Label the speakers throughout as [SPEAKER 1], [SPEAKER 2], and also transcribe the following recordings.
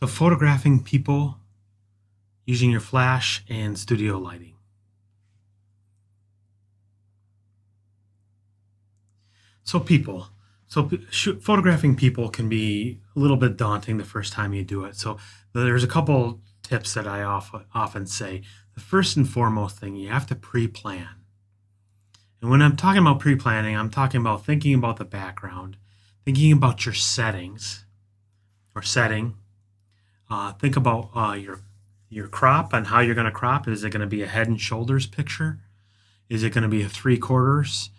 [SPEAKER 1] So photographing people using your flash and studio lighting. So people, photographing people can be a little bit daunting the first time you do it. So there's a couple tips that I often say. The first and foremost thing, you have to pre-plan. And when I'm talking about pre-planning, I'm talking about thinking about the background, thinking about your settings or setting. Think about your crop and how you're going to crop. Is it going to be a head and shoulders picture? Is it going to be a 3/4?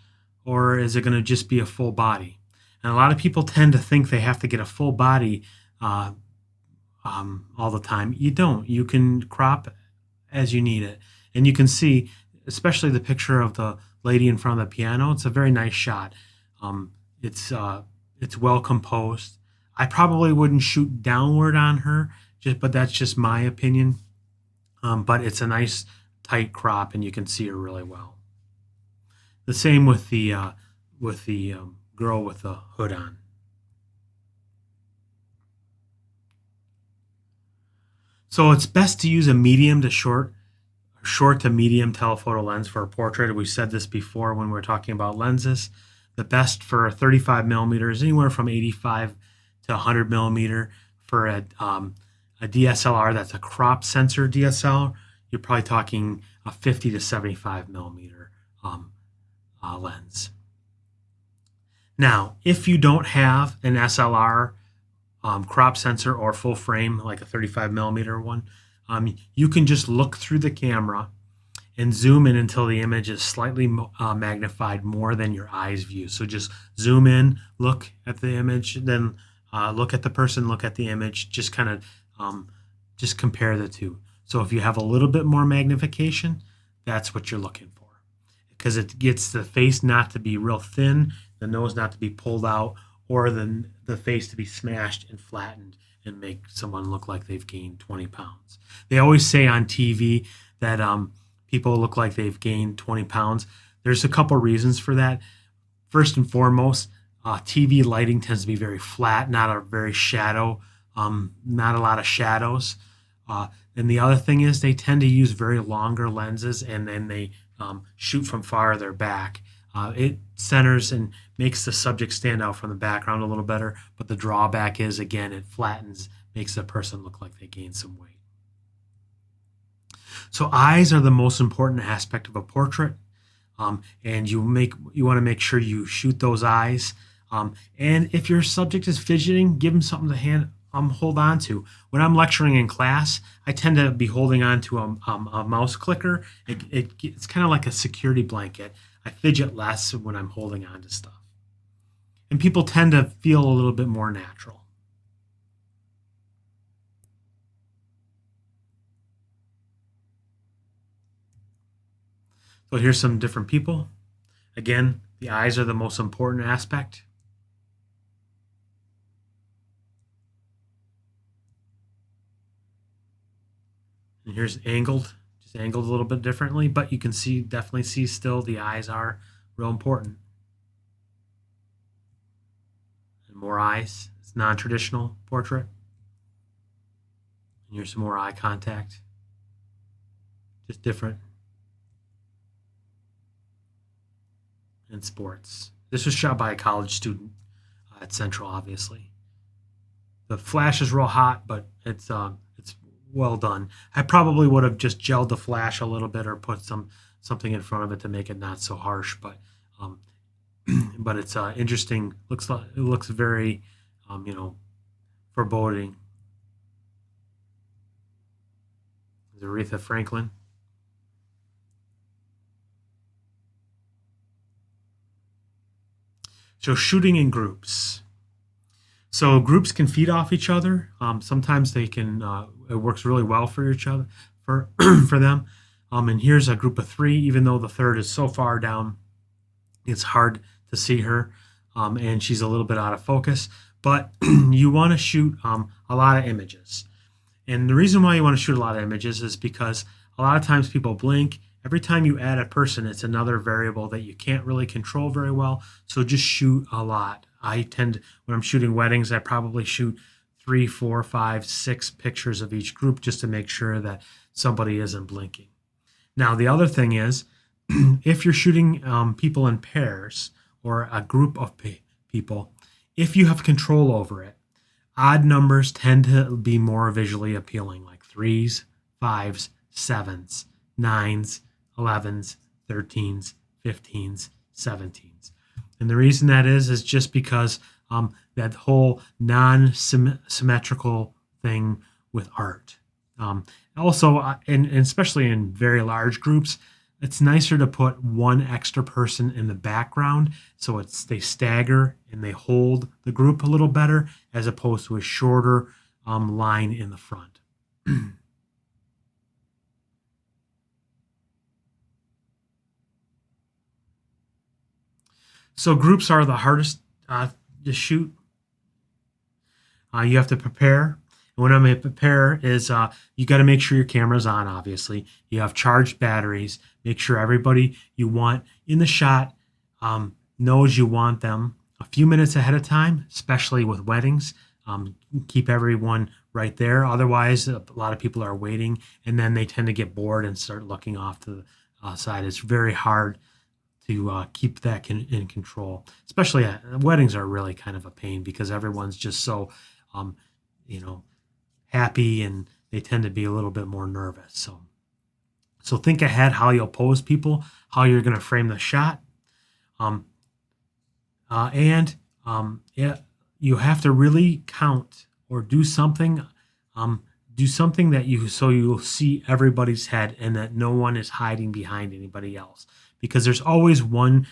[SPEAKER 1] Or is it going to just be a full body? And a lot of people tend to think they have to get a full body uh, all the time. You don't. You can crop as you need it. And you can see, especially the picture of the lady in front of the piano, it's a very nice shot. Um, it's well composed. I probably wouldn't shoot downward on her, but that's just my opinion. But it's a nice tight crop, and you can see her really well. The same with the girl with the hood on. So it's best to use a medium to short to medium telephoto lens for a portrait. We said this before when we were talking about lenses. The best for 35 millimeters, anywhere from 85 to 100 millimeter. For a DSLR that's a crop sensor DSLR, you're probably talking a 50 to 75 millimeter lens. Now, if you don't have an SLR crop sensor or full frame, like a 35 millimeter one, you can just look through the camera and zoom in until the image is slightly magnified more than your eyes view. So just zoom in, look at the image, then look at the person, look at the image, just kind of just compare the two. So if you have a little bit more magnification, that's what you're looking for, because it gets the face not to be real thin, the nose not to be pulled out, or the face to be smashed and flattened and make someone look like they've gained 20 pounds. They always say on TV that people look like they've gained 20 pounds. There's a couple reasons for that. First and foremost, TV lighting tends to be very flat, not a very shadow, not a lot of shadows. And the other thing is they tend to use very longer lenses, and then they shoot from farther back. It centers and makes the subject stand out from the background a little better, but the drawback is, again, it flattens, makes the person look like they gained some weight. So eyes are the most important aspect of a portrait, and you want to make sure you shoot those eyes. And if your subject is fidgeting, give them something to hold on to. When I'm lecturing in class, I tend to be holding on to a mouse clicker. It's kind of like a security blanket. I fidget less when I'm holding on to stuff. And people tend to feel a little bit more natural. So here's some different people. Again, the eyes are the most important aspect. And here's angled, just angled a little bit differently, but you can definitely see still the eyes are real important. And more eyes. It's non-traditional portrait. And here's some more eye contact. Just different. And sports. This was shot by a college student at Central, obviously. The flash is real hot, but it's well done. I probably would have just gelled the flash a little bit or put something in front of it to make it not so harsh, but but it's interesting. It looks very foreboding. Aretha Franklin. So shooting in groups. So groups can feed off each other. Sometimes they can. It works really well for each other, for for them. And here's a group of three. Even though the third is so far down, it's hard to see her, and she's a little bit out of focus. But you want to shoot a lot of images. And the reason why you want to shoot a lot of images is because a lot of times people blink. Every time you add a person, it's another variable that you can't really control very well. So just shoot a lot. When I'm shooting weddings, I probably shoot 3, 4, 5, 6 pictures of each group just to make sure that somebody isn't blinking. Now, the other thing is, if you're shooting people in pairs or a group of people, if you have control over it, odd numbers tend to be more visually appealing, like 3s, 5s, 7s, 9s, 11s, 13s, 15s, 17s. And the reason that is just because that whole non-symmetrical thing with art. Also, and especially in very large groups, it's nicer to put one extra person in the background so they stagger and they hold the group a little better as opposed to a shorter line in the front. So groups are the hardest to shoot. You have to prepare. And what I'm going to prepare is you got to make sure your camera's on, obviously. You have charged batteries. Make sure everybody you want in the shot knows you want them a few minutes ahead of time, especially with weddings. Keep everyone right there. Otherwise, a lot of people are waiting, and then they tend to get bored and start looking off to the side. It's very hard to keep that in control. Especially weddings are really kind of a pain because everyone's just so, happy, and they tend to be a little bit more nervous. So think ahead how you'll pose people, how you're going to frame the shot, you have to really count or do something. That you'll see everybody's head and that no one is hiding behind anybody else, because there's always one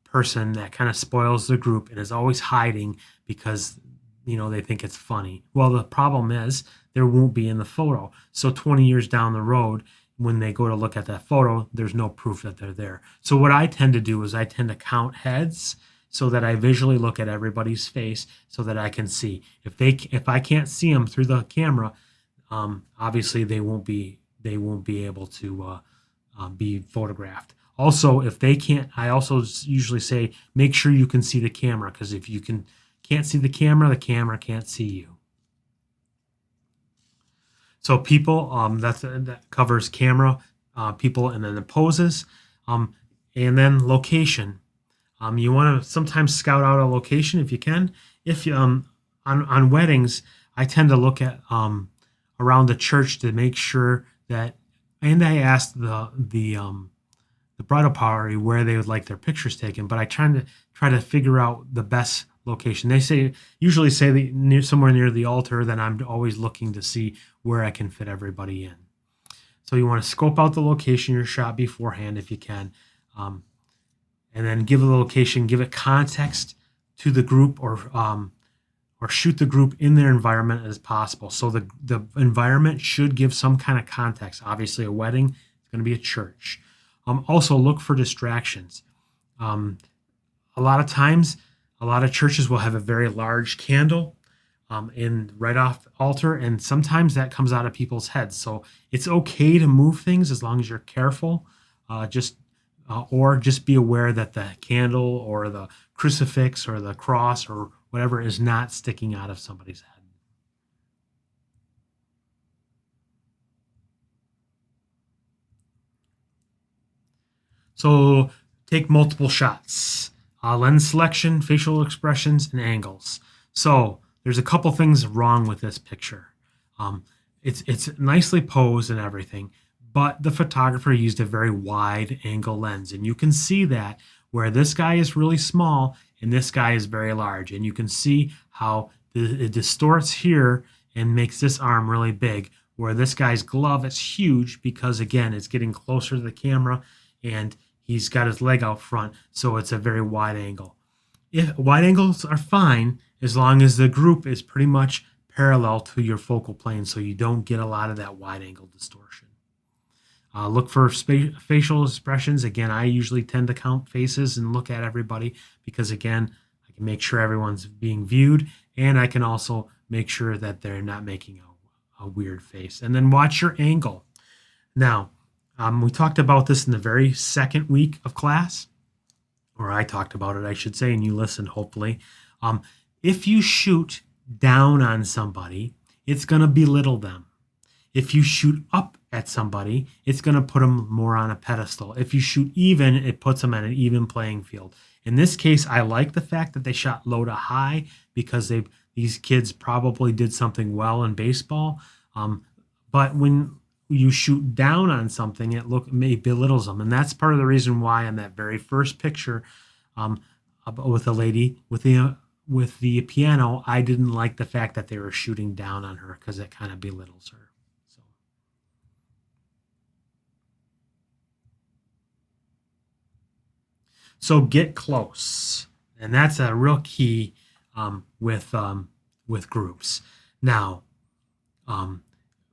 [SPEAKER 1] person that kind of spoils the group and is always hiding because they think it's funny. Well, the problem is there won't be in the photo. So 20 years down the road, when they go to look at that photo, there's no proof that they're there. So what I tend to do is I tend to count heads so that I visually look at everybody's face so that I can see. If I can't see them through the camera, obviously they won't be able to be photographed. Also, if they can't, I also usually say make sure you can see the camera, because if you can't see the camera can't see you. So people, that covers camera, people, and then the poses, and then location. You want to sometimes scout out a location if you can. If you, on weddings, I tend to look at around the church to make sure that, and I asked the bridal party where they would like their pictures taken, but I try to figure out the best location. They usually say somewhere near the altar. Then I'm always looking to see where I can fit everybody in. So you want to scope out the location your shot beforehand if you can, and then give the location, give it context to the group, or shoot the group in their environment as possible. So the environment should give some kind of context. Obviously, a wedding is going to be a church. Also, look for distractions. A lot of times, a lot of churches will have a very large candle right off the altar, and sometimes that comes out of people's heads. So it's okay to move things as long as you're careful. Or just be aware that the candle or the crucifix or the cross or whatever is not sticking out of somebody's head. So take multiple shots. Lens selection, facial expressions, and angles. So there's a couple things wrong with this picture. It's nicely posed and everything, but the photographer used a very wide angle lens, and you can see that where this guy is really small and this guy is very large, and you can see how it distorts here and makes this arm really big, where this guy's glove is huge because, again, it's getting closer to the camera and he's got his leg out front, so it's a very wide angle. Wide angles are fine as long as the group is pretty much parallel to your focal plane, so you don't get a lot of that wide angle distortion. Look for facial expressions. Again, I usually tend to count faces and look at everybody because, again, I can make sure everyone's being viewed, and I can also make sure that they're not making a weird face. And then watch your angle. Now, we talked about this in the very second week of class, or I talked about it, I should say, and you listened, hopefully. If you shoot down on somebody, it's going to belittle them. If you shoot up at somebody, it's going to put them more on a pedestal. If you shoot even, it puts them at an even playing field. In this case, I like the fact that they shot low to high because these kids probably did something well in baseball. But when you shoot down on something, it belittles them, and that's part of the reason why on that very first picture, with a lady with the piano, I didn't like the fact that they were shooting down on her because it kind of belittles her. So get close, and that's a real key with groups. Now,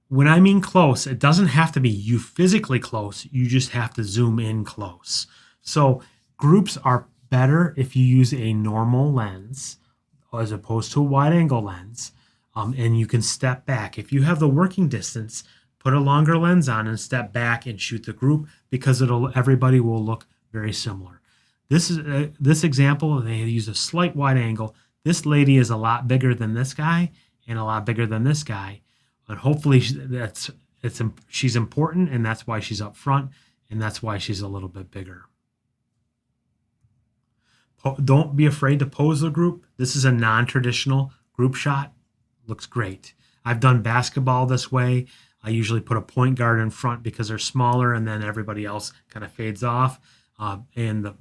[SPEAKER 1] when I mean close, it doesn't have to be you physically close. You just have to zoom in close. So groups are better if you use a normal lens as opposed to a wide angle lens, and you can step back. If you have the working distance, put a longer lens on and step back and shoot the group because everybody will look very similar. This example, they use a slight wide angle. This lady is a lot bigger than this guy and a lot bigger than this guy. And hopefully she's important, and that's why she's up front, and that's why she's a little bit bigger. Don't be afraid to pose the group. This is a non-traditional group shot. Looks great. I've done basketball this way. I usually put a point guard in front because they're smaller, and then everybody else kind of fades off.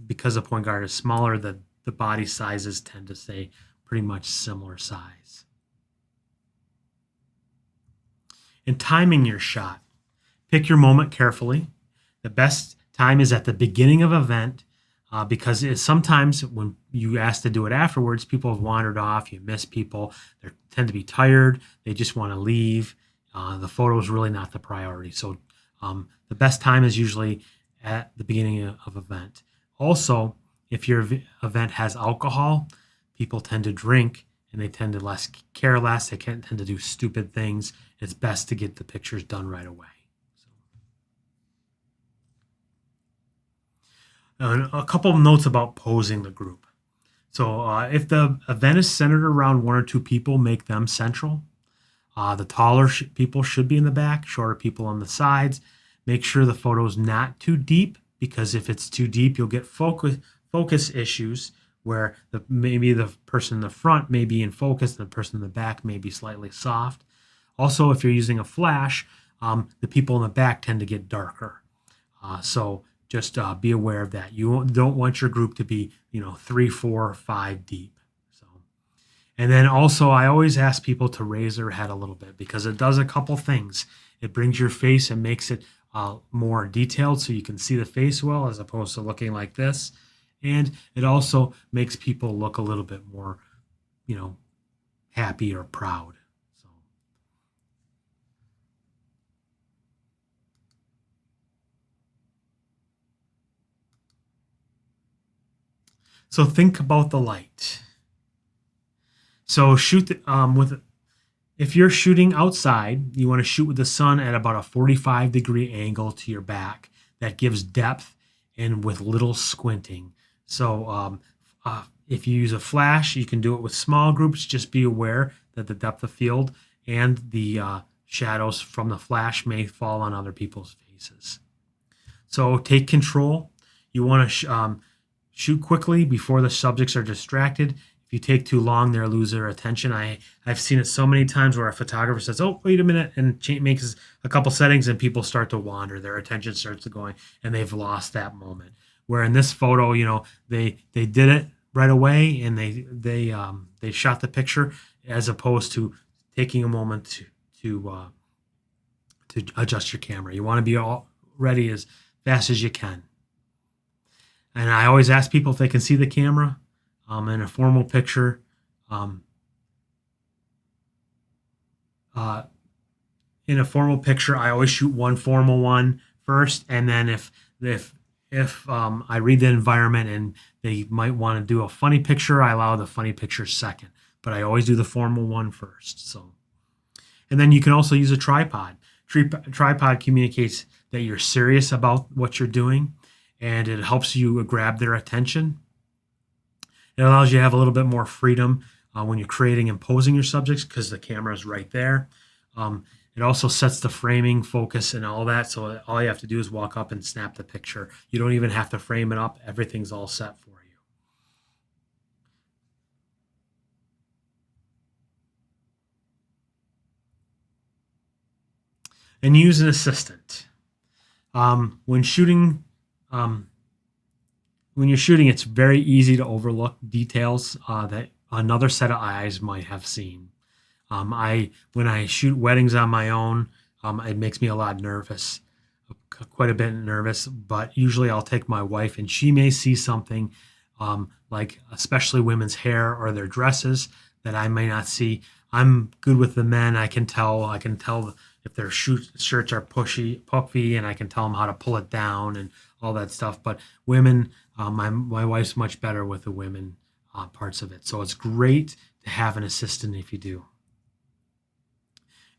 [SPEAKER 1] Because the point guard is smaller, the body sizes tend to stay pretty much similar size. And timing your shot. Pick your moment carefully. The best time is at the beginning of an event because sometimes when you ask to do it afterwards, people have wandered off, you miss people, they tend to be tired, they just want to leave. The photo is really not the priority. So the best time is usually at the beginning of event. Also, if your event has alcohol, people tend to drink and they tend to care less. They can't tend to do stupid things. It's best to get the pictures done right away. And a couple of notes about posing the group. So if the event is centered around one or two people, make them central. The taller people should be in the back, shorter people on the sides. Make sure the photo is not too deep, because if it's too deep, you'll get focus issues where maybe the person in the front may be in focus and the person in the back may be slightly soft. Also, if you're using a flash, the people in the back tend to get darker. So just be aware of that. You don't want your group to be 3, 4, 5 deep. And then also, I always ask people to raise their head a little bit because it does a couple things. It brings your face and makes it more detailed so you can see the face well as opposed to looking like this. And it also makes people look a little bit more, happy or proud. So think about the light. So shoot if you're shooting outside, you want to shoot with the sun at about a 45-degree angle to your back. That gives depth and with little squinting. So if you use a flash, you can do it with small groups. Just be aware that the depth of field and the shadows from the flash may fall on other people's faces. So take control. You want to shoot quickly before the subjects are distracted. If you take too long, they'll lose their attention. I've seen it so many times where a photographer says, "Oh, wait a minute," and makes a couple settings, and people start to wander. Their attention starts to going, and they've lost that moment. Where in this photo, they did it right away, and they shot the picture as opposed to taking a moment to adjust your camera. You want to be all ready as fast as you can. And I always ask people if they can see the camera. In a formal picture, I always shoot one formal one first, and then if I read the environment and they might want to do a funny picture, I allow the funny picture second. But I always do the formal one first. So, and then you can also use a tripod. Tripod communicates that you're serious about what you're doing, and it helps you grab their attention. It allows you to have a little bit more freedom when you're creating and posing your subjects because the camera is right there. It also sets the framing, focus, and all that. So all you have to do is walk up and snap the picture. You don't even have to frame it up. Everything's all set for you. And use an assistant. When shooting, when you're shooting, it's very easy to overlook details that another set of eyes might have seen. When I shoot weddings on my own, it makes me a lot nervous, quite a bit nervous. But usually, I'll take my wife, and she may see something, like especially women's hair or their dresses that I may not see. I'm good with the men. I can tell. I can tell if their shirts are puffy, and I can tell them how to pull it down and all that stuff. But women, my wife's much better with the women parts of it. So it's great to have an assistant if you do.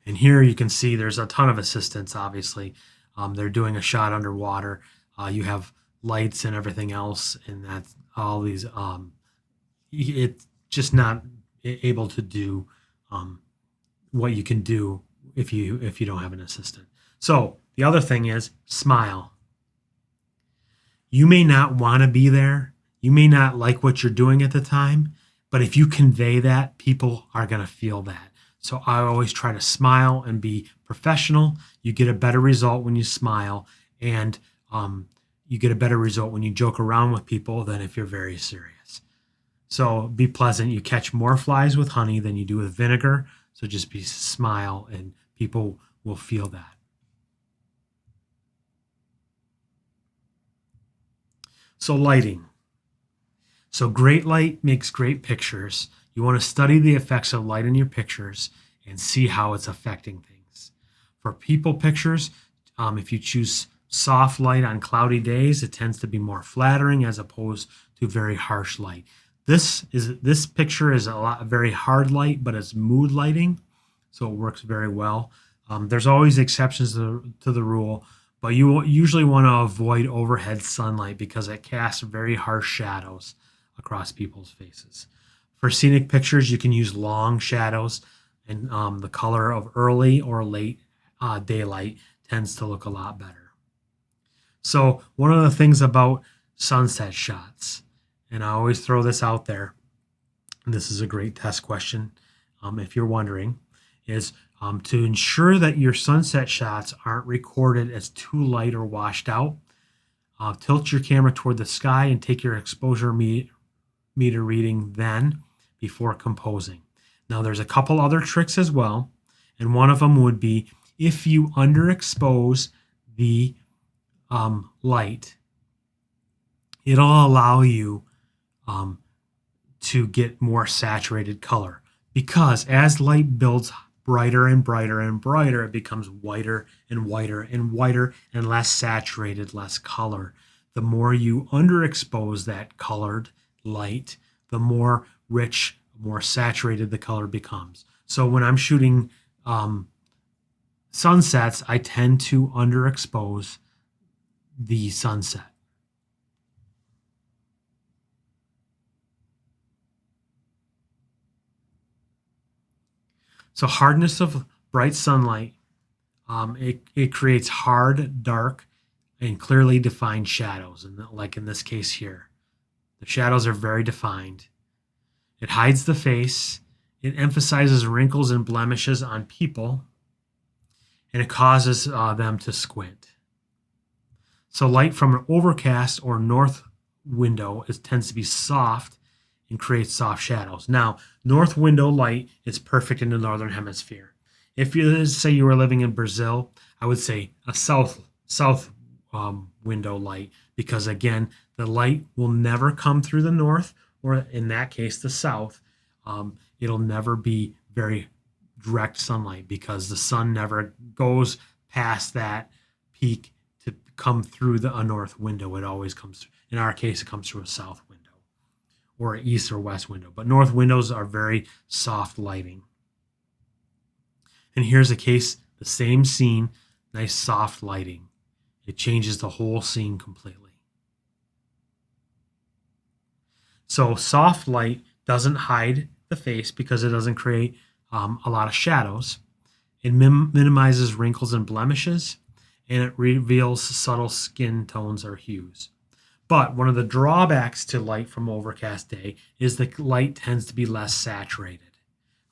[SPEAKER 1] And here you can see there's a ton of assistants, obviously. They're doing a shot underwater. You have lights and everything else, and that's all these. It's just not able to do what you can do if you don't have an assistant. So the other thing is smile. You may not want to be there. You may not like what you're doing at the time, but if you convey that, people are going to feel that. So I always try to smile and be professional. You get a better result when you smile, and you get a better result when you joke around with people than if you're very serious. So be pleasant. You catch more flies with honey than you do with vinegar. So just smile, and people will feel that. So lighting. So great light makes great pictures. You want to study the effects of light in your pictures and see how it's affecting things. For people pictures, if you choose soft light on cloudy days, it tends to be more flattering as opposed to very harsh light. This picture is a very hard light, but it's mood lighting, so it works very well. There's always exceptions to the rule, but you usually want to avoid overhead sunlight because it casts very harsh shadows across people's faces. For scenic pictures, you can use long shadows, and the color of early or late daylight tends to look a lot better. So one of the things about sunset shots, and I always throw this out there, and this is a great test question if you're wondering, is to ensure that your sunset shots aren't recorded as too light or washed out. Tilt your camera toward the sky and take your exposure meter reading then before composing. Now there's a couple other tricks as well, and one of them would be if you underexpose the light, it'll allow you to get more saturated color, because as light builds brighter and brighter and brighter, it becomes whiter and whiter and whiter and less saturated, less color. The more you underexpose that colored light, the more rich, more saturated the color becomes. So when I'm shooting sunsets, I tend to underexpose the sunset. So hardness of bright sunlight, it creates hard, dark, and clearly defined shadows. And like in this case here, the shadows are very defined. It hides the face. It emphasizes wrinkles and blemishes on people, and it causes them to squint. So light from an overcast or north window tends to be soft and creates soft shadows. Now, north window light is perfect in the northern hemisphere. If you say you were living in Brazil, I would say a south window light, because again, the light will never come through the north, or in that case, the south. It'll never be very direct sunlight because the sun never goes past that peak to come through a north window. It always comes through. In our case, it comes through a south window or an east or west window. But north windows are very soft lighting. And here's a case, the same scene, nice soft lighting. It changes the whole scene completely. So soft light doesn't hide the face because it doesn't create a lot of shadows. It minimizes wrinkles and blemishes, and it reveals subtle skin tones or hues. But one of the drawbacks to light from overcast day is the light tends to be less saturated.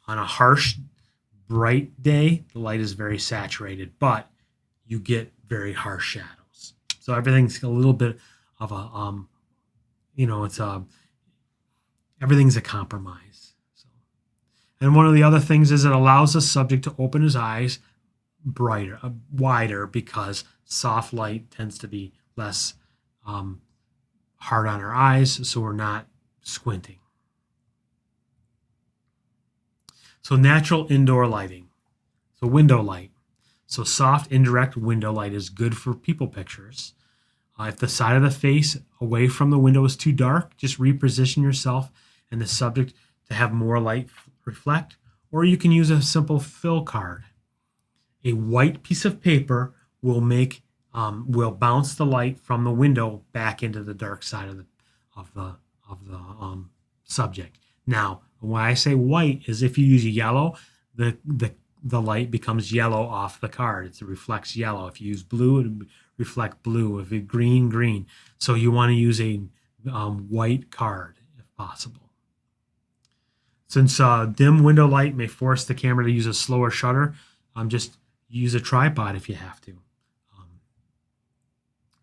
[SPEAKER 1] On a harsh, bright day, the light is very saturated, but you get very harsh shadows. So everything's a little bit of a, everything's a compromise. So, and one of the other things is it allows the subject to open his eyes wider because soft light tends to be less hard on our eyes, so we're not squinting. So natural indoor lighting. So window light. So soft indirect window light is good for people pictures. If the side of the face away from the window is too dark, just reposition yourself and the subject to have more light reflect, or you can use a simple fill card. A white piece of paper will bounce the light from the window back into the dark side of the subject. Now, when I say white, is if you use yellow, the light becomes yellow off the card. It reflects yellow. If you use blue, it reflect blue. If it's green. So you want to use a white card if possible. Since dim window light may force the camera to use a slower shutter, just use a tripod if you have to.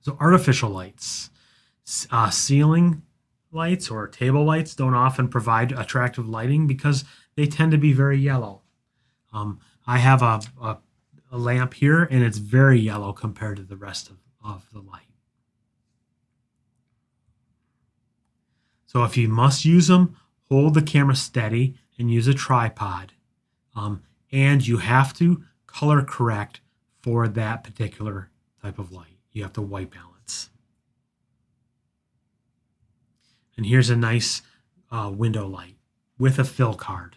[SPEAKER 1] So artificial lights. Ceiling lights or table lights don't often provide attractive lighting because they tend to be very yellow. I have a lamp here, and it's very yellow compared to the rest of the light. So if you must use them, hold the camera steady and use a tripod. And you have to color correct for that particular type of light. You have to white balance. And here's a nice window light with a fill card.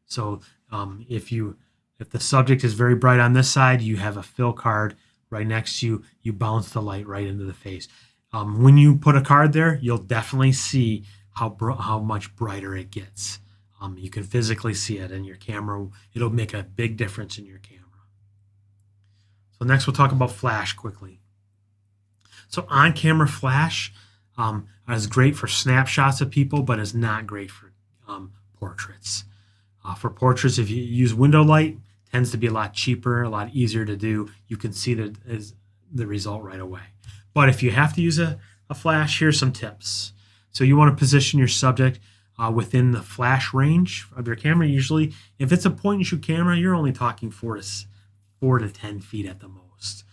[SPEAKER 1] So if the subject is very bright on this side, you have a fill card right next to you. You bounce the light right into the face. When you put a card there, you'll definitely see how much brighter it gets. You can physically see it in your camera. It'll make a big difference in your camera. So next we'll talk about flash quickly. So on-camera flash is great for snapshots of people, but is not great for portraits. For portraits, if you use window light, tends to be a lot cheaper, a lot easier to do. You can see the result right away. But if you have to use a flash, here's some tips. So you want to position your subject within the flash range of your camera. Usually, if it's a point-and-shoot camera, you're only talking 4 to 10 feet at the most.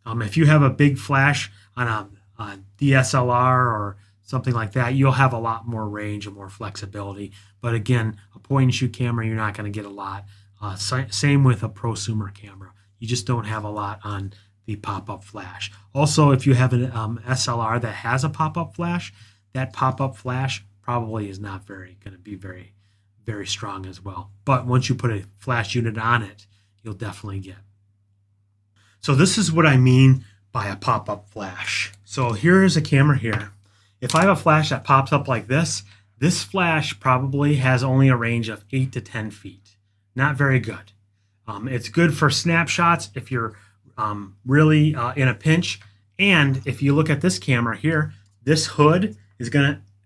[SPEAKER 1] If you have a big flash on a DSLR or something like that, you'll have a lot more range and more flexibility. But again, a point-and-shoot camera, you're not going to get a lot. Same with a prosumer camera. You just don't have a lot on the pop-up flash. Also, if you have an SLR that has a pop-up flash, that pop-up flash probably is not going to be very, very strong as well. But once you put a flash unit on it, you'll definitely get. So this is what I mean by a pop-up flash. So here is a camera here. If I have a flash that pops up like this flash probably has only a range of 8 to 10 feet. Not very good. It's good for snapshots if you're really in a pinch. And if you look at this camera here, this hood is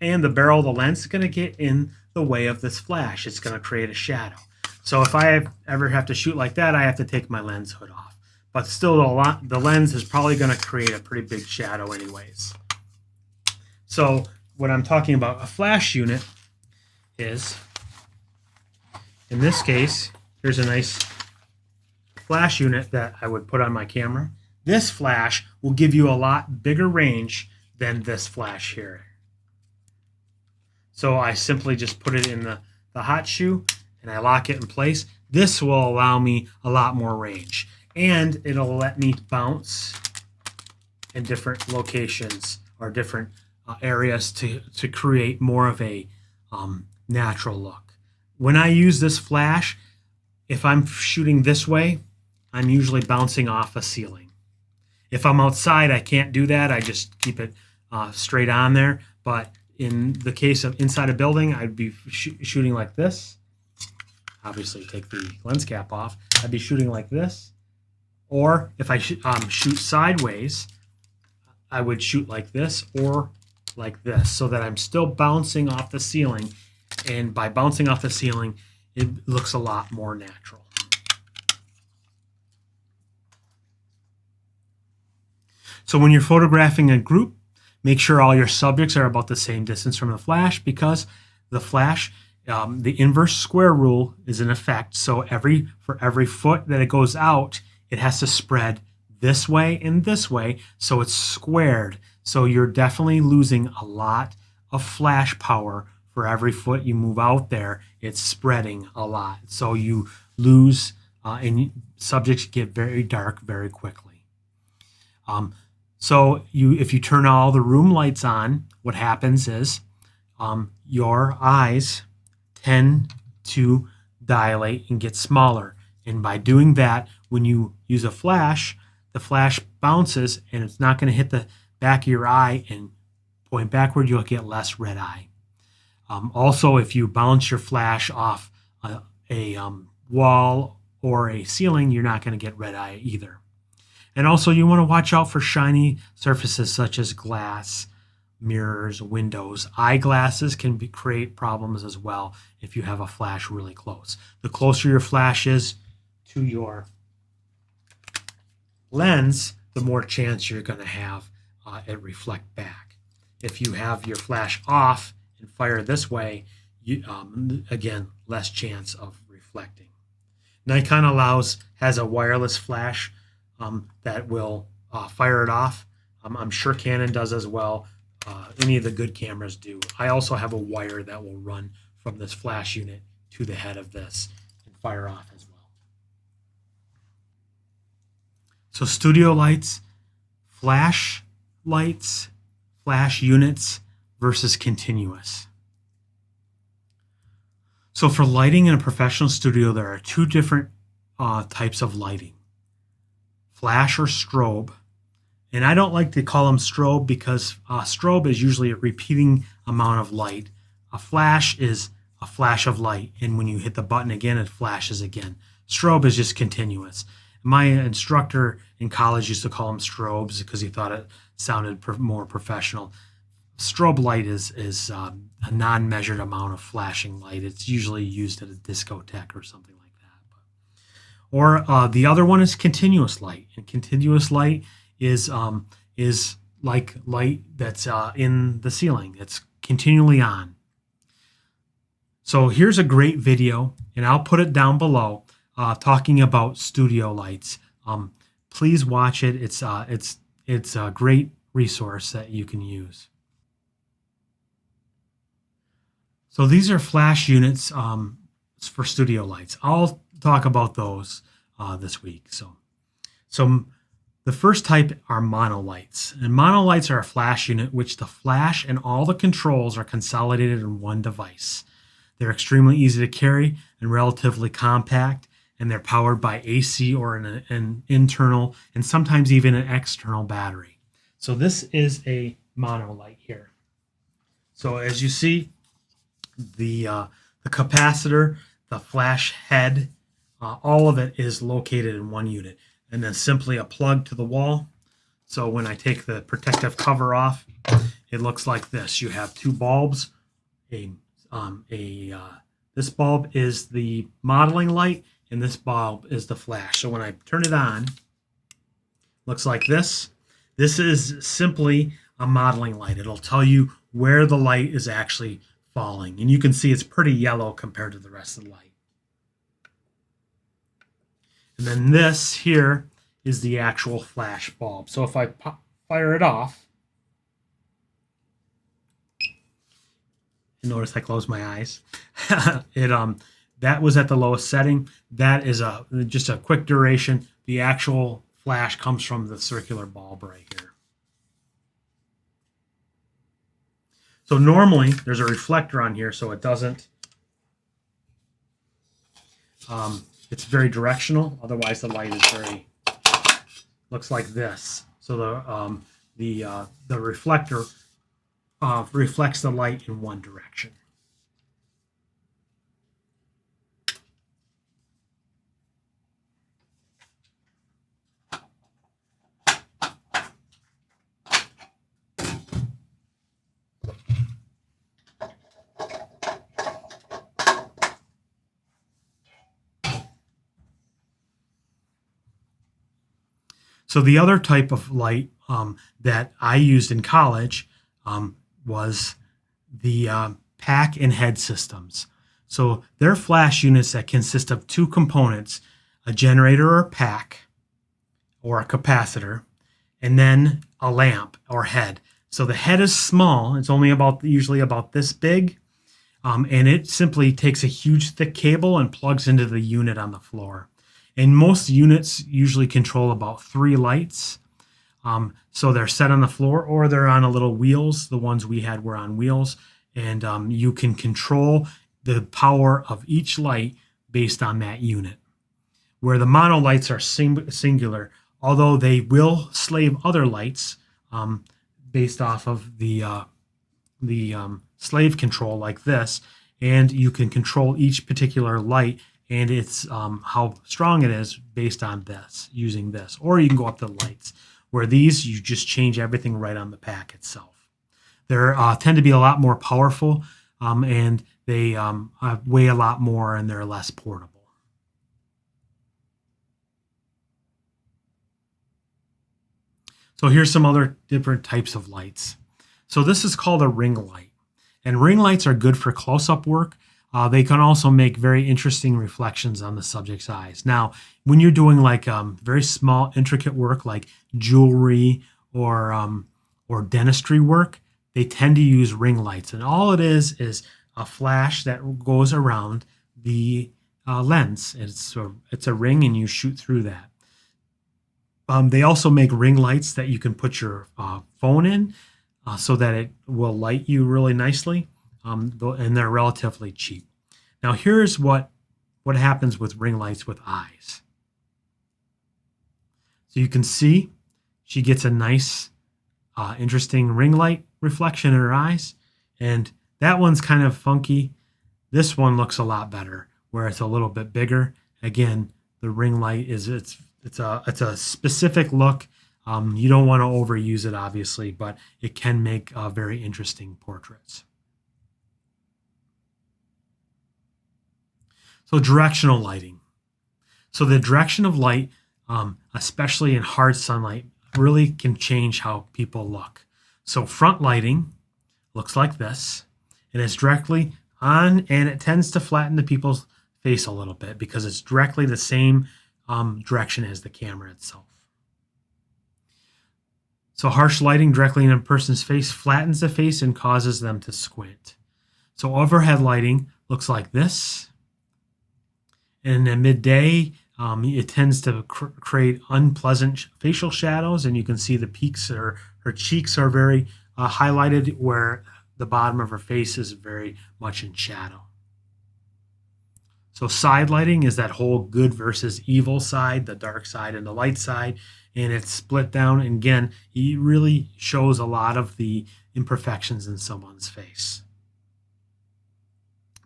[SPEAKER 1] and the barrel of the lens is going to get in the way of this flash. It's going to create a shadow. So if I ever have to shoot like that, I have to take my lens hood off. But still, the lens is probably going to create a pretty big shadow anyways. So what I'm talking about, a flash unit is, in this case, here's a nice flash unit that I would put on my camera. This flash will give you a lot bigger range than this flash here. So I simply just put it in the hot shoe and I lock it in place. This will allow me a lot more range, and it'll let me bounce in different locations or different areas to create more of a natural look. When I use this flash, if I'm shooting this way, I'm usually bouncing off a ceiling. If I'm outside, I can't do that. I just keep it straight on there. But in the case of inside a building, I'd be shooting like this, obviously take the lens cap off, I'd be shooting like this. Or if I shoot sideways, I would shoot like this or like this, so that I'm still bouncing off the ceiling. And by bouncing off the ceiling, it looks a lot more natural. So when you're photographing a group, make sure all your subjects are about the same distance from the flash, because the flash, the inverse square rule is in effect. So for every foot that it goes out, it has to spread this way and this way, so it's squared. So you're definitely losing a lot of flash power for every foot you move out there. It's spreading a lot, so you lose, and subjects get very dark very quickly. So if you turn all the room lights on, what happens is your eyes tend to dilate and get smaller. And by doing that, when you use a flash, the flash bounces and it's not going to hit the back of your eye and point backward. You'll get less red eye. Also, if you bounce your flash off a wall or a ceiling, you're not going to get red eye either. And also, you want to watch out for shiny surfaces such as glass, mirrors, windows. Eyeglasses can create problems as well if you have a flash really close. The closer your flash is to your lens, the more chance you're going to have it reflect back. If you have your flash off and fire this way, again, less chance of reflecting. Nikon has a wireless flash that will fire it off. I'm sure Canon does as well. Any of the good cameras do. I also have a wire that will run from this flash unit to the head of this and fire off as well. So studio lights, flash lights, flash units versus continuous. So for lighting in a professional studio, there are two different types of lighting. Flash or strobe. And I don't like to call them strobe because strobe is usually a repeating amount of light. A flash is a flash of light, and when you hit the button again, it flashes again. Strobe is just continuous. My instructor in college used to call them strobes because he thought it sounded more professional. Strobe light is a non-measured amount of flashing light. It's usually used at a discotheque or something like that. Or the other one is continuous light, and continuous light is like light that's in the ceiling. It's continually on. So here's a great video, and I'll put it down below, talking about studio lights. Please watch it. It's a great resource that you can use. So these are flash units for studio lights. I'll talk about those this week. So the first type are monolights. And monolights are a flash unit which the flash and all the controls are consolidated in one device. They're extremely easy to carry and relatively compact, and they're powered by AC or an internal and sometimes even an external battery. So this is a monolight here. So as you see, the capacitor, the flash head, all of it is located in one unit, and then simply a plug to the wall. So when I take the protective cover off, it looks like this. You have two bulbs. This bulb is the modeling light, and this bulb is the flash. So when I turn it on, looks like this. This is simply a modeling light. It'll tell you where the light is actually falling, and you can see it's pretty yellow compared to the rest of the light. And then this here is the actual flash bulb. So if I fire it off, notice I closed my eyes. That was at the lowest setting. That is just a quick duration. The actual flash comes from the circular bulb right here. So normally there's a reflector on here, so it doesn't. It's very directional. Otherwise, the light is looks like this. So the reflector reflects the light in one direction. So the other type of light that I used in college was the pack and head systems. So they're flash units that consist of two components, a generator or pack or a capacitor, and then a lamp or head. So the head is small. It's only usually about this big. And it simply takes a huge thick cable and plugs into the unit on the floor. And most units usually control about 3 lights. So they're set on the floor or they're on a little wheels. The ones we had were on wheels. And you can control the power of each light based on that unit. Where the mono lights are singular, although they will slave other lights based off of the slave control like this, and you can control each particular light and it's how strong it is based on this, using this. Or you can go up to the lights, where these you just change everything right on the pack itself. They tend to be a lot more powerful and they weigh a lot more and they're less portable. So here's some other different types of lights. So this is called a ring light. And ring lights are good for close-up work. They can also make very interesting reflections on the subject's eyes. Now, when you're doing like very small, intricate work like jewelry or dentistry work, they tend to use ring lights. And all it is a flash that goes around the lens. It's a ring and you shoot through that. They also make ring lights that you can put your phone in so that it will light you really nicely, and they're relatively cheap. Now here's what happens with ring lights with eyes. So you can see she gets a nice, interesting ring light reflection in her eyes, and that one's kind of funky. This one looks a lot better, where it's a little bit bigger. Again, the ring light it's a specific look. You don't want to overuse it, obviously, but it can make very interesting portraits. So directional lighting. So the direction of light, especially in hard sunlight, really can change how people look. So front lighting looks like this, and it's directly on, and it tends to flatten the people's face a little bit because it's directly the same direction as the camera itself. So harsh lighting directly in a person's face flattens the face and causes them to squint. So overhead lighting looks like this. And in midday, it tends to create unpleasant facial shadows, and you can see the peaks, or her cheeks are very highlighted, where the bottom of her face is very much in shadow. So side lighting is that whole good versus evil side, the dark side and the light side, and it's split down. And again, it really shows a lot of the imperfections in someone's face.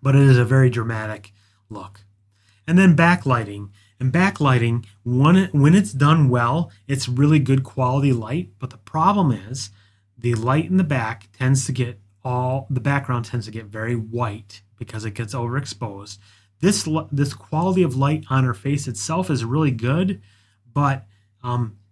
[SPEAKER 1] But it is a very dramatic look. And then backlighting. And backlighting, when it's done well, it's really good quality light. But the problem is the light in the back tends to get the background tends to get very white because it gets overexposed. This quality of light on her face itself is really good, but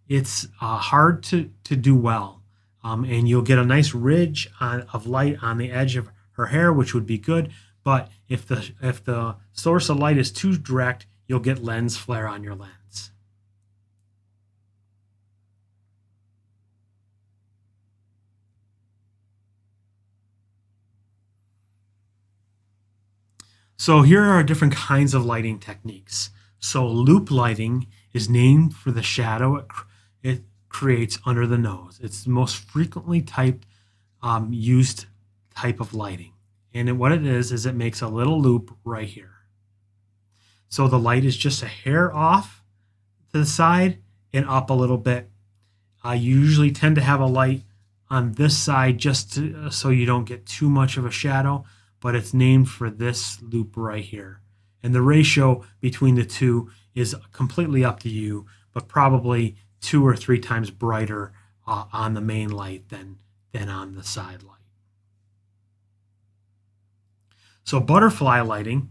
[SPEAKER 1] it's hard to do well. And you'll get a nice ridge of light on the edge of her hair, which would be good. But if the source of light is too direct, you'll get lens flare on your lens. So here are different kinds of lighting techniques. So loop lighting is named for the shadow it creates under the nose. It's the most frequently used type of lighting. And what it is it makes a little loop right here. So the light is just a hair off to the side and up a little bit. You usually tend to have a light on this side just so you don't get too much of a shadow, but it's named for this loop right here. And the ratio between the two is completely up to you, but probably 2 or 3 times brighter on the main light than on the side light. So butterfly lighting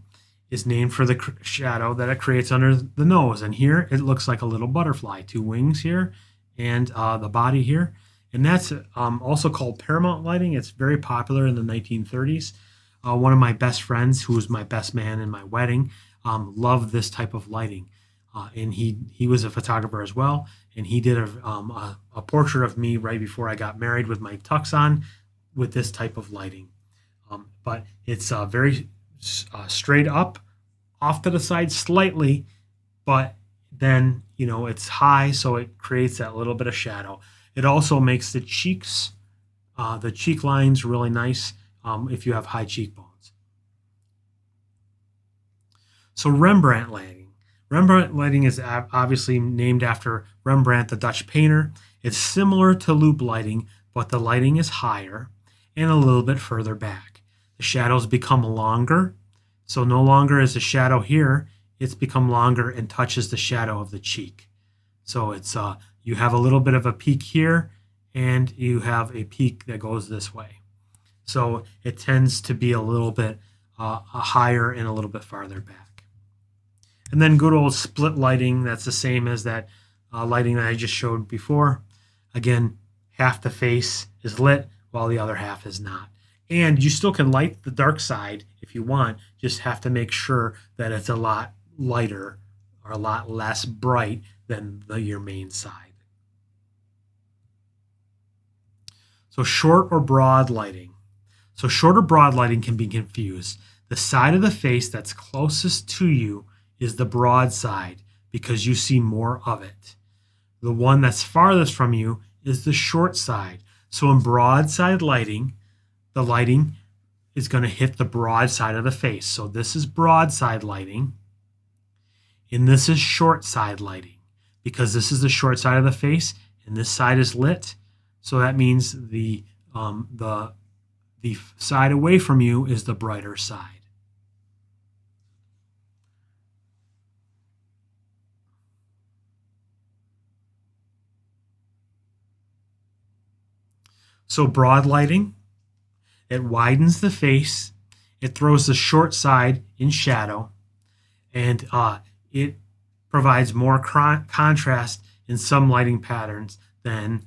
[SPEAKER 1] is named for the shadow that it creates under the nose. And here it looks like a little butterfly, 2 wings here, and the body here. And that's also called Paramount lighting. It's very popular in the 1930s. One of my best friends, who was my best man in my wedding, loved this type of lighting. And he was a photographer as well. And he did a portrait of me right before I got married with my tux on with this type of lighting. But it's very straight up, off to the side slightly, but then it's high, so it creates that little bit of shadow. It also makes the cheek lines really nice if you have high cheekbones. So Rembrandt lighting. Rembrandt lighting is obviously named after Rembrandt, the Dutch painter. It's similar to loop lighting, but the lighting is higher and a little bit further back. The shadows become longer, so no longer is the shadow here, it's become longer and touches the shadow of the cheek. So it's you have a little bit of a peak here, and you have a peak that goes this way. So it tends to be a little bit higher and a little bit farther back. And then good old split lighting, that's the same as that lighting that I just showed before. Again, half the face is lit while the other half is not. And you still can light the dark side if you want, just have to make sure that it's a lot lighter or a lot less bright than your main side. So short or broad lighting. So short or broad lighting can be confused. The side of the face that's closest to you is the broad side because you see more of it. The one that's farthest from you is the short side. So in broadside lighting, the lighting is going to hit the broad side of the face. So this is broadside lighting, and this is short side lighting because this is the short side of the face, and this side is lit. So that means the side away from you is the brighter side. So broad lighting, it widens the face, it throws the short side in shadow, and it provides more contrast in some lighting patterns than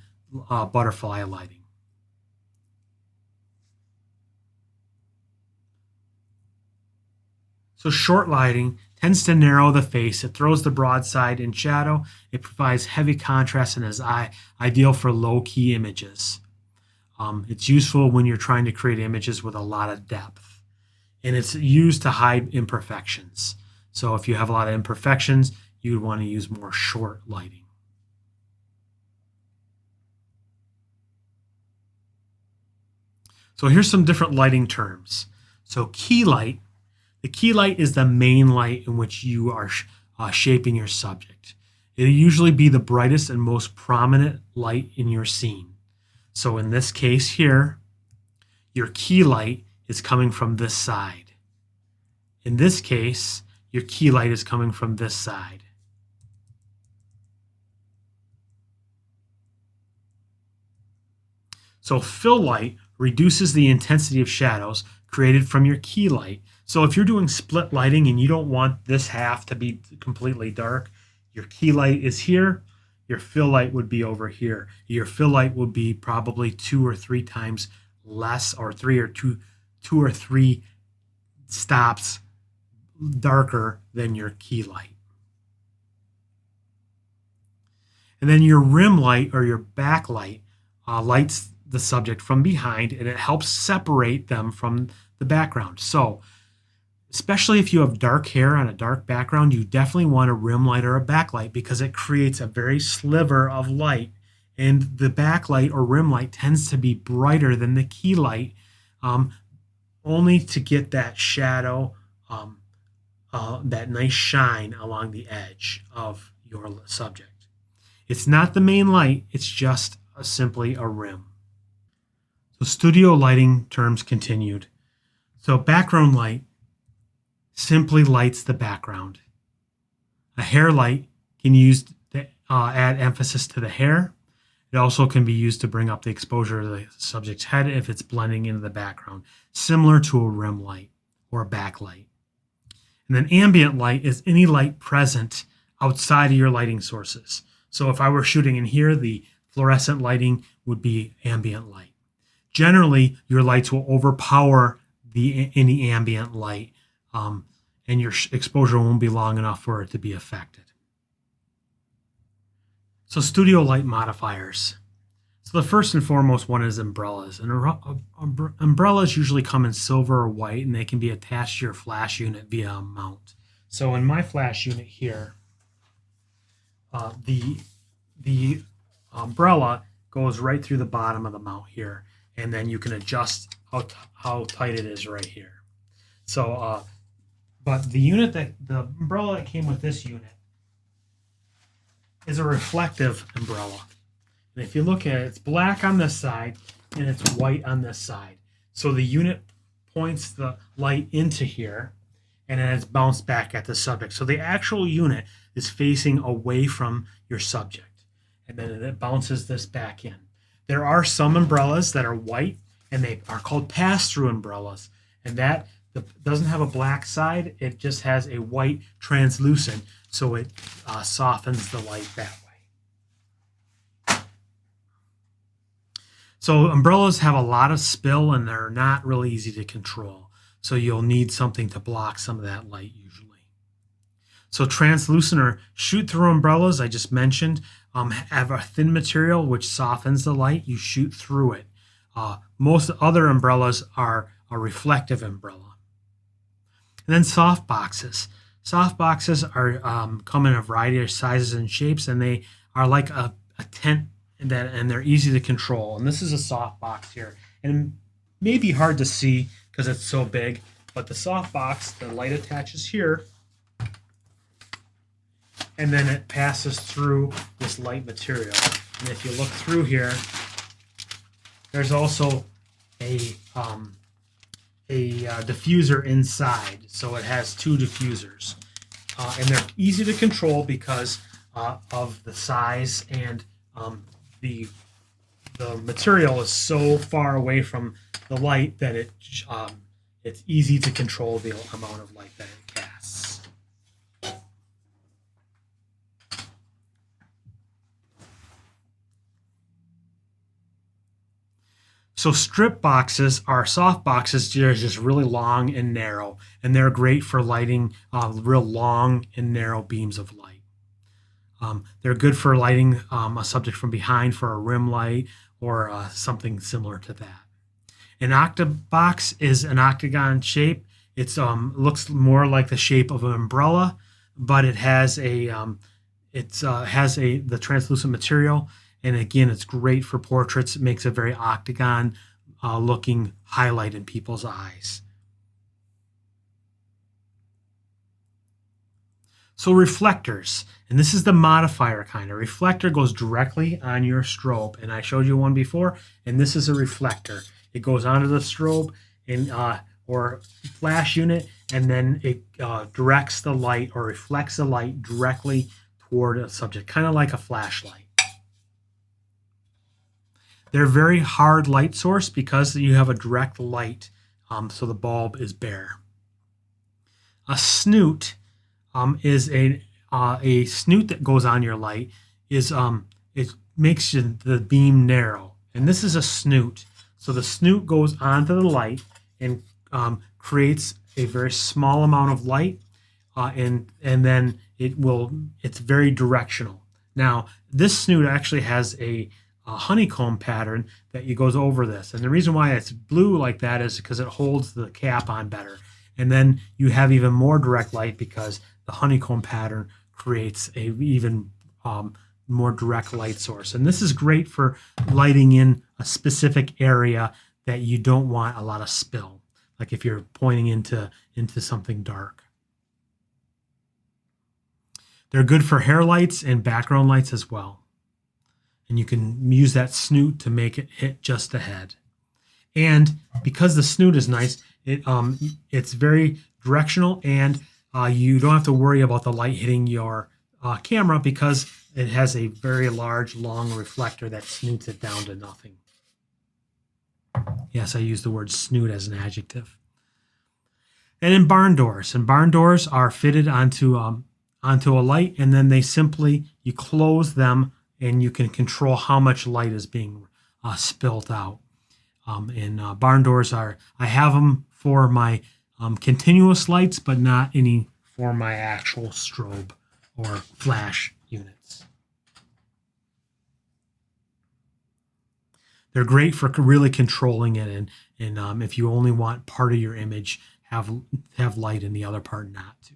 [SPEAKER 1] butterfly lighting. So short lighting tends to narrow the face. It throws the broad side in shadow. It provides heavy contrast and is ideal for low-key images. It's useful when you're trying to create images with a lot of depth. And it's used to hide imperfections. So if you have a lot of imperfections, you would want to use more short lighting. So here's some different lighting terms. So key light. The key light is the main light in which you are shaping your subject. It'll usually be the brightest and most prominent light in your scene. So in this case here, your key light is coming from this side. In this case, your key light is coming from this side. So fill light reduces the intensity of shadows created from your key light. So if you're doing split lighting and you don't want this half to be completely dark, your key light is here, your fill light would be over here. Your fill light would be probably 2 or 3 times less, or 2 or 3 stops darker than your key light. And then your rim light or your backlight lights the subject from behind, and it helps separate them from the background. So especially if you have dark hair on a dark background, you definitely want a rim light or a backlight because it creates a very sliver of light. And the backlight or rim light tends to be brighter than the key light, only to get that shadow, that nice shine along the edge of your subject. It's not the main light, it's just simply a rim. So studio lighting terms continued. So background light simply lights the background. A hair light can be used to add emphasis to the hair. It also can be used to bring up the exposure of the subject's head if it's blending into the background, similar to a rim light or a backlight. And then ambient light is any light present outside of your lighting sources. So if I were shooting in here, the fluorescent lighting would be ambient light. Generally, your lights will overpower any ambient light, and your exposure won't be long enough for it to be affected. So studio light modifiers. So the first and foremost one is umbrellas. And umbrellas usually come in silver or white, and they can be attached to your flash unit via a mount. So in my flash unit here, the umbrella goes right through the bottom of the mount here, and then you can adjust how tight it is right here. So, but the umbrella that came with this unit is a reflective umbrella. And if you look at it, it's black on this side and it's white on this side. So the unit points the light into here and then it's bounced back at the subject. So the actual unit is facing away from your subject, and then it bounces this back in. There are some umbrellas that are white, and they are called pass-through umbrellas, and that doesn't have a black side. It just has a white translucent, so it softens the light that way. So umbrellas have a lot of spill, and they're not really easy to control. So you'll need something to block some of that light usually. So translucent or shoot-through umbrellas, I just mentioned, have a thin material which softens the light. You shoot through it. Most other umbrellas are a reflective umbrella. And then soft boxes. Soft boxes are come in a variety of sizes and shapes, and they are like a tent, and they're easy to control. And this is a soft box here, and it may be hard to see because it's so big, but the soft box, the light attaches here, and then it passes through this light material. And if you look through here, there's also a diffuser inside, so it has two diffusers, and they're easy to control because of the size, and the material is so far away from the light that it's easy to control the amount of light that it casts. So strip boxes are soft boxes. They're just really long and narrow, and they're great for lighting real long and narrow beams of light. They're good for lighting a subject from behind for a rim light or something similar to that. An octabox is an octagon shape. It looks more like the shape of an umbrella, but it has the translucent material. And again, it's great for portraits. It makes a very octagon looking highlight in people's eyes. So reflectors, and this is the modifier kind. A reflector goes directly on your strobe, and I showed you one before, and this is a reflector. It goes onto the strobe or flash unit, and then it directs the light or reflects the light directly toward a subject, kind of like a flashlight. They're a very hard light source because you have a direct light, so the bulb is bare. A snoot is a snoot that goes on your light. It makes the beam narrow, and this is a snoot. So the snoot goes onto the light and creates a very small amount of light, and then it's very directional. Now this snoot actually has a honeycomb pattern that goes over this, and the reason why it's blue like that is because it holds the cap on better. And then you have even more direct light because the honeycomb pattern creates a even more direct light source. And this is great for lighting in a specific area that you don't want a lot of spill, like if you're pointing into something dark. They're good for hair lights and background lights as well. And you can use that snoot to make it hit just ahead. And because the snoot is nice, it's very directional, and you don't have to worry about the light hitting your camera because it has a very large, long reflector that snoots it down to nothing. Yes, I use the word snoot as an adjective. And in barn doors, are fitted onto onto a light, and then you close them, and you can control how much light is being spilt out. And barn doors I have them for my continuous lights, but not any for my actual strobe or flash units. They're great for really controlling it, and if you only want part of your image, have light in the other part not to.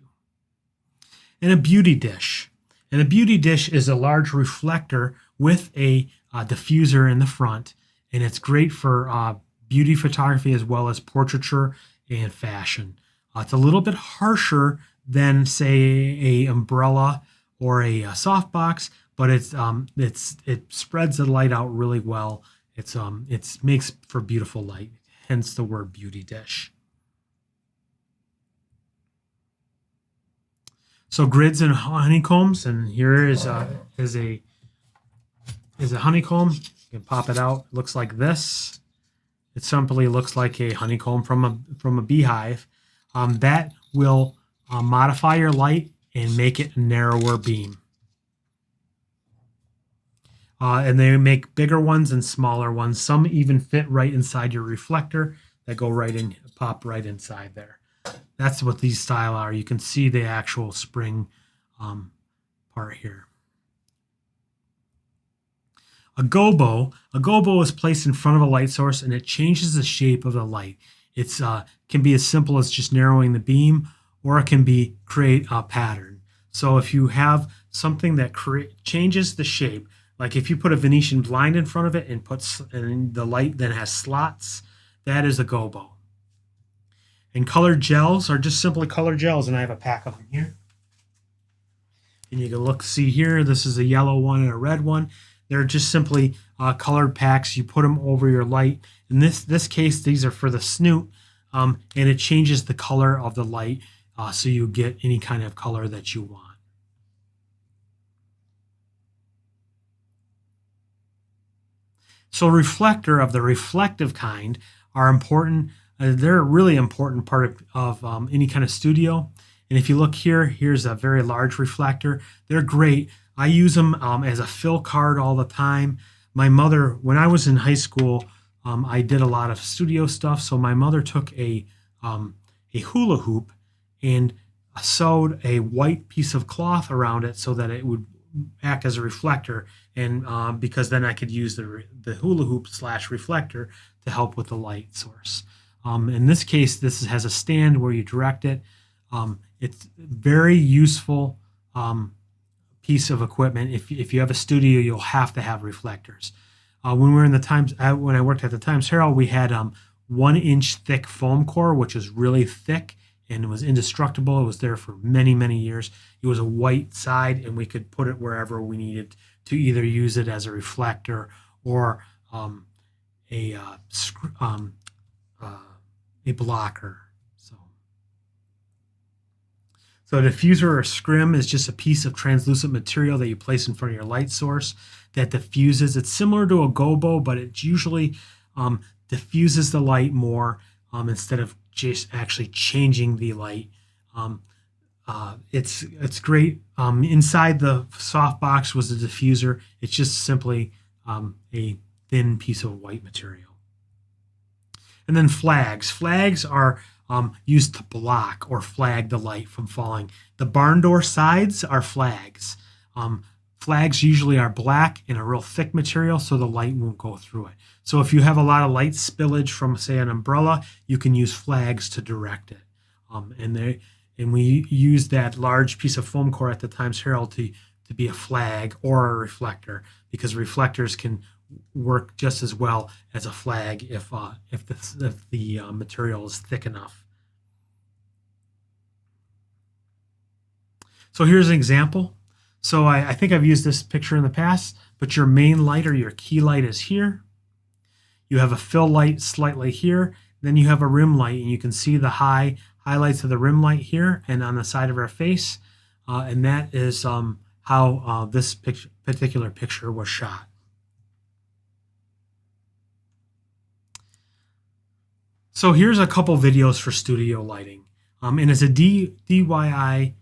[SPEAKER 1] And a beauty dish. And a beauty dish is a large reflector with a diffuser in the front, and it's great for beauty photography as well as portraiture and fashion. It's a little bit harsher than, say, a umbrella or a softbox, but it spreads the light out really well. It makes for beautiful light, hence the word beauty dish. So grids and honeycombs, and here is a honeycomb. You can pop it out. It looks like this. It simply looks like a honeycomb from a beehive. That will modify your light and make it a narrower beam. And they make bigger ones and smaller ones. Some even fit right inside your reflector that go right in, pop right inside there. That's what these style are. You can see the actual spring part here. A gobo is placed in front of a light source, and it changes the shape of the light. It's can be as simple as just narrowing the beam, or it can create a pattern. So if you have something that changes the shape, like if you put a Venetian blind in front of it and the light then has slots, that is a gobo. And colored gels are just simply colored gels, and I have a pack of them here. And you can see here, this is a yellow one and a red one. They're just simply colored packs. You put them over your light. In this case, these are for the snoot, and it changes the color of the light so you get any kind of color that you want. So reflector of the reflective kind are important. They're a really important part of any kind of studio. And if you look here, here's a very large reflector. They're great. I use them as a fill card all the time. My mother, when I was in high school, I did a lot of studio stuff. So my mother took a hula hoop and sewed a white piece of cloth around it so that it would act as a reflector. And because then I could use the hula hoop / reflector to help with the light source. In this case, this has a stand where you direct it. It's very useful piece of equipment. If you have a studio, you'll have to have reflectors. When we were in when I worked at the Times Herald, we had 1-inch thick foam core, which is really thick and it was indestructible. It was there for many, many years. It was a white side, and we could put it wherever we needed to either use it as a reflector or a blocker. So a diffuser or scrim is just a piece of translucent material that you place in front of your light source that diffuses. It's similar to a gobo, but it usually diffuses the light more instead of just actually changing the light. It's great. Inside the softbox was a diffuser. It's just simply a thin piece of white material. And then flags. Flags are used to block or flag the light from falling. The barn door sides are flags. Flags usually are black and a real thick material, so the light won't go through it. So if you have a lot of light spillage from, say, an umbrella, you can use flags to direct it. And we use that large piece of foam core at the Times Herald to be a flag or a reflector, because reflectors can work just as well as a flag if the material is thick enough. So here's an example. So I think I've used this picture in the past, but your main light or your key light is here. You have a fill light slightly here. Then you have a rim light, and you can see the highlights of the rim light here and on the side of our face. And that is how this particular picture was shot. So here's a couple videos for studio lighting. And it's a DIY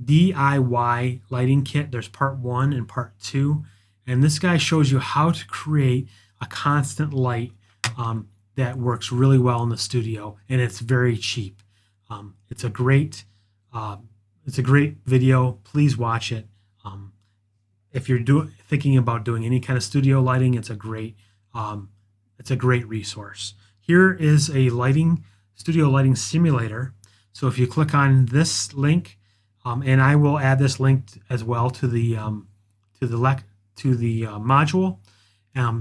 [SPEAKER 1] DIY lighting kit. There's part 1 and part 2. And this guy shows you how to create a constant light that works really well in the studio, and it's very cheap. It's a great video. Please watch it. If you're thinking about doing any kind of studio lighting, it's a great resource. Here is a studio lighting simulator. So if you click on this link, and I will add this link as well to the module,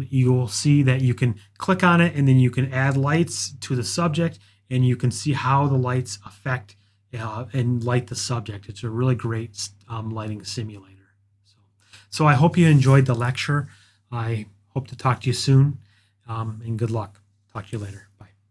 [SPEAKER 1] you will see that you can click on it and then you can add lights to the subject, and you can see how the lights affect and light the subject. It's a really great lighting simulator. So I hope you enjoyed the lecture. I hope to talk to you soon, and good luck. Talk to you later.